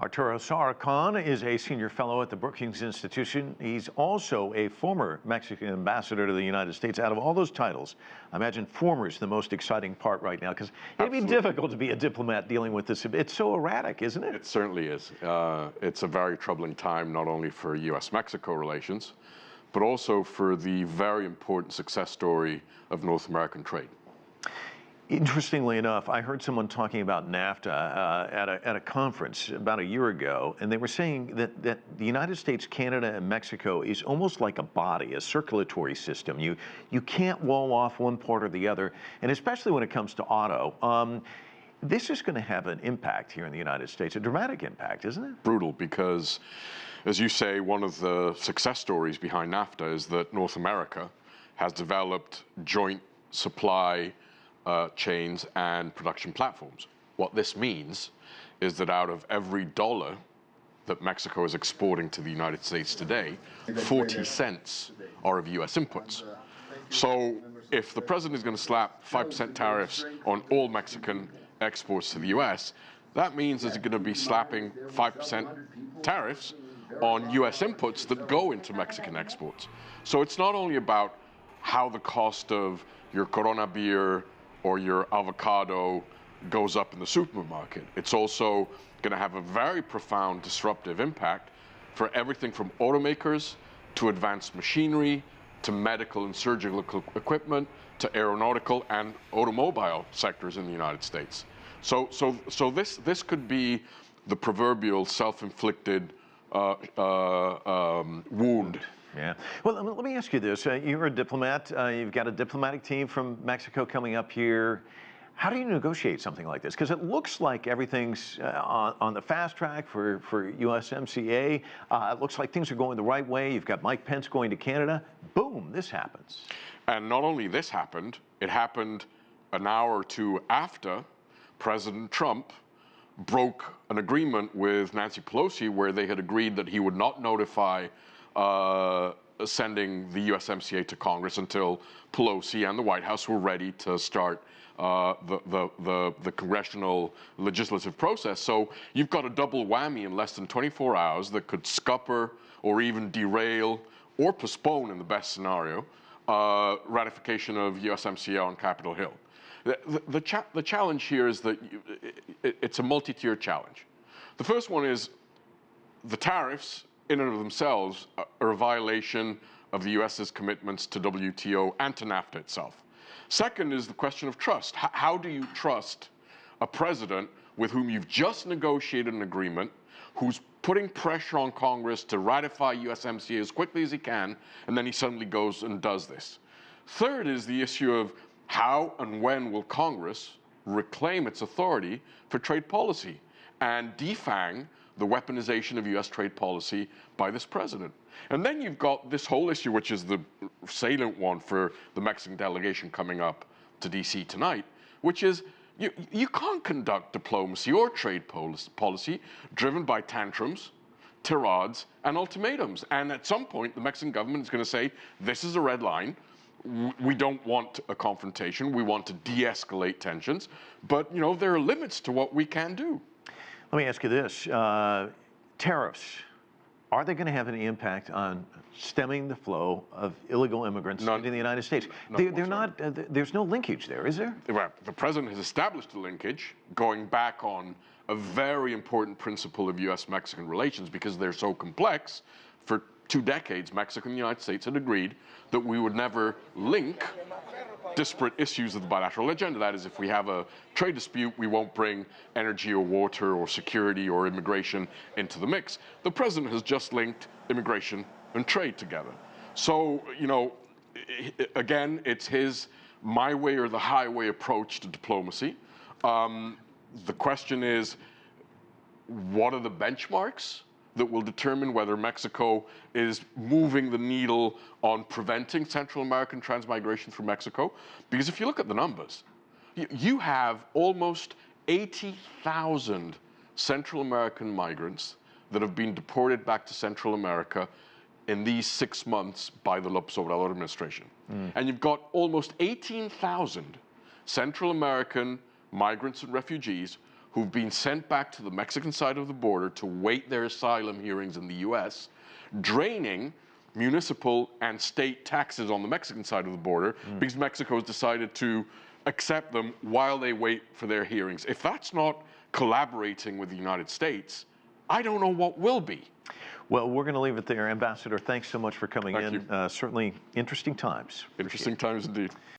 Arturo Sarukhan is a senior fellow at the Brookings Institution. He's also a former Mexican ambassador to the United States. Out of all those titles, I imagine former is the most exciting part right now, because it'd be difficult to be a diplomat dealing with this. It's so erratic, isn't it? It certainly is. It's a very troubling time, not only for U.S.-Mexico relations, but also for the very important success story of North American trade. Interestingly enough, I heard someone talking about NAFTA at a conference about a year ago, and they were saying that the United States, Canada, and Mexico is almost like a body, a circulatory system. You can't wall off one part or the other, and especially when it comes to auto. This is going to have an impact here in the United States, a dramatic impact, isn't it? Brutal, because, as you say, one of the success stories behind NAFTA is that North America has developed joint supply chains and production platforms. What this means is that out of every dollar that Mexico is exporting to the United States today, 40 cents are of U.S. inputs. So if the president is going to slap 5% tariffs on all Mexican exports to the U.S., that means he's going to be slapping 5% tariffs on U.S. inputs that go into Mexican exports. So it's not only about how the cost of your Corona beer or your avocado goes up in the supermarket. It's also going to have a very profound disruptive impact for everything from automakers to advanced machinery to medical and surgical equipment to aeronautical and automobile sectors in the United States. So this could be the proverbial self-inflicted wound. Yeah. Well, let me ask you this. You're a diplomat. You've got a diplomatic team from Mexico coming up here. How do you negotiate something like this? Because it looks like everything's on the fast track for USMCA. It looks like things are going the right way. You've got Mike Pence going to Canada. Boom, this happens. And not only this happened, it happened an hour or two after President Trump broke an agreement with Nancy Pelosi where they had agreed that he would not notify sending the USMCA to Congress until Pelosi and the White House were ready to start the congressional legislative process. So you've got a double whammy in less than 24 hours that could scupper or even derail or postpone, in the best scenario, ratification of USMCA on Capitol Hill. The challenge here is that it's a multi-tiered challenge. The first one is the tariffs in and of themselves are a violation of the US's commitments to WTO and to NAFTA itself. Second is the question of trust. How do you trust a president with whom you've just negotiated an agreement, who's putting pressure on Congress to ratify USMCA as quickly as he can, and then he suddenly goes and does this? Third is the issue of how and when will Congress reclaim its authority for trade policy and defang the weaponization of U.S. trade policy by this president. And then you've got this whole issue, which is the salient one for the Mexican delegation coming up to D.C. tonight, which is you can't conduct diplomacy or trade policy driven by tantrums, tirades, and ultimatums. And at some point, the Mexican government is going to say, this is a red line. We don't want a confrontation. We want to de-escalate tensions. But, you know, there are limits to what we can do. Let me ask you this. Tariffs, are they going to have any impact on stemming the flow of illegal immigrants into the United States? They're not, there's no linkage there, is there? Well, the president has established a linkage going back on a very important principle of U.S.-Mexican relations because they're so complex. For 2 decades, Mexico and the United States had agreed that we would never link disparate issues of the bilateral agenda. That is, if we have a trade dispute, we won't bring energy or water or security or immigration into the mix. The president has just linked immigration and trade together. So, you know, again, it's his my way or the highway approach to diplomacy. The question is, what are the benchmarks that will determine whether Mexico is moving the needle on preventing Central American transmigration through Mexico? Because if you look at the numbers, you have almost 80,000 Central American migrants that have been deported back to Central America in these 6 months by the López Obrador administration. And you've got almost 18,000 Central American migrants and refugees who've been sent back to the Mexican side of the border to wait their asylum hearings in the US, draining municipal and state taxes on the Mexican side of the border because Mexico has decided to accept them while they wait for their hearings. If that's not collaborating with the United States, I don't know what will be. Well, we're going to leave it there. Ambassador, thanks so much for coming Thank in. Certainly interesting times. Interesting times indeed.